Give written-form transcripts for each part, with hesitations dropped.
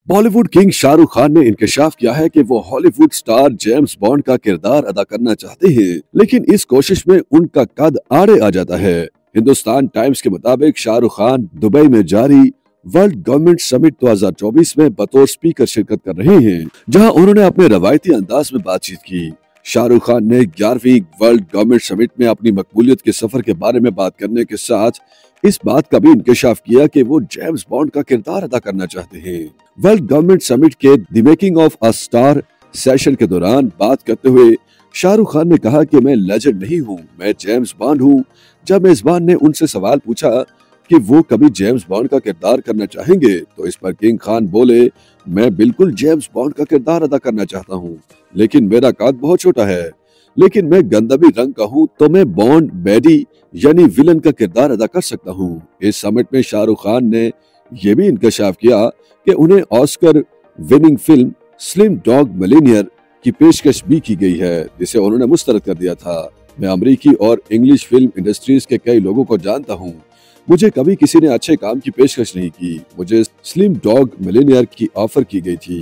Bollywood king Shahrukh Khan ने इंकशाफ किया है कि वो हॉलीवुड स्टार जेम्स बॉन्ड का किरदार अदा करना चाहते हैं, लेकिन इस कोशिश में उनका कद आड़े आ जाता है। हिंदुस्तान टाइम्स के मुताबिक शाहरुख खान दुबई में जारी वर्ल्ड गवर्नमेंट समिट 2024 में बतौर स्पीकर शिरकत कर रहे हैं, जहां उन्होंने अपने रवायती अंदाज में बातचीत की। शाहरुख खान ने 11वीं वर्ल्ड गवर्नमेंट समिट में अपनी मकबूलियत के सफर के बारे में बात करने के साथ इस बात का भी इंकशाफ किया कि वो जेम्स बॉन्ड का किरदार अदा करना चाहते हैं। वर्ल्ड गवर्नमेंट समिट के the making of a star session के दौरान बात करते हुए शाहरुख खान ने कहा कि मैं लेजेंड नहीं हूं, मैं जेम्स बॉन्ड हूं। जब मेजबान ने उनसे सवाल पूछा कि वो कभी जेम्स बॉन्ड का किरदार करना चाहेंगे, तो इस पर किंग खान बोले, मैं बिल्कुल जेम्स बॉन्ड का किरदार अदा करना चाहता हूँ, लेकिन मेरा कद बहुत छोटा है। लेकिन मैं गंधर्वी रंग का हूँ, तो मैं बॉन्ड बैडी यानी विलन का किरदार अदा कर सकता हूँ। इस समिट में शाहरुख खान ने यह भी इंकशाफ किया कि उन्हें Oscar winning film slim dog millionaire की पेशकश भी की गई है, जिसे उन्होंने मुस्तरद कर दिया था। मैं अमेरिकी और इंग्लिश फिल्म इंडस्ट्रीज के कई लोगों को जानता हूँ, मुझे कभी किसी ने अच्छे काम की पेशकश नहीं की। मुझे स्लिम डॉग मिलियनेयर की ऑफर की गई थी,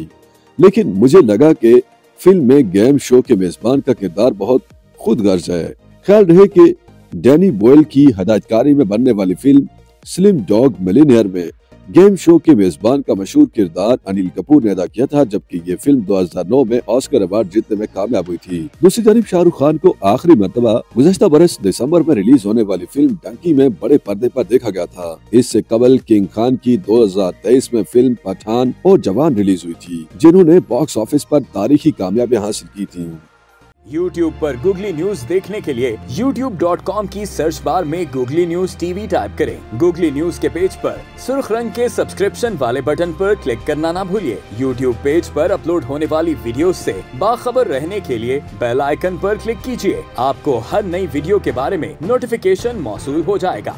लेकिन मुझे लगा कि फिल्म में गेम शो के मेजबान का किरदार बहुत खुदगर्ज है। ख्याल रहे कि डैनी बॉयल की हदायतकारी में बनने वाली फिल्म स्लिम डॉग मिलियनेयर में गेम शो के मेजबान का मशहूर किरदार अनिल कपूर ने अदा किया था, जबकि ये फिल्म 2009 में ऑस्कर अवार्ड जीतने में कामयाब हुई थी। दूसरी जानिब शाहरुख खान को आखिरी मर्तबा गुज़श्ता बरस दिसंबर में रिलीज होने वाली फिल्म डंकी में बड़े पर्दे पर देखा गया था। इससे कबल किंग खान की 2023 में फिल्म पठान और जवान रिलीज हुई थी, जिन्होंने बॉक्स ऑफिस पर तारीखी कामयाबी हासिल की थी। YouTube पर गूगली न्यूज देखने के लिए youtube.com की सर्च बार में गूगली न्यूज टीवी टाइप करें। गूगली न्यूज के पेज पर सुर्ख रंग के सब्सक्रिप्शन वाले बटन पर क्लिक करना ना भूलिए। YouTube पेज पर अपलोड होने वाली वीडियोस से बाखबर रहने के लिए बेल आइकन पर क्लिक कीजिए। आपको हर नई वीडियो के बारे में नोटिफिकेशन मौसूल हो जाएगा।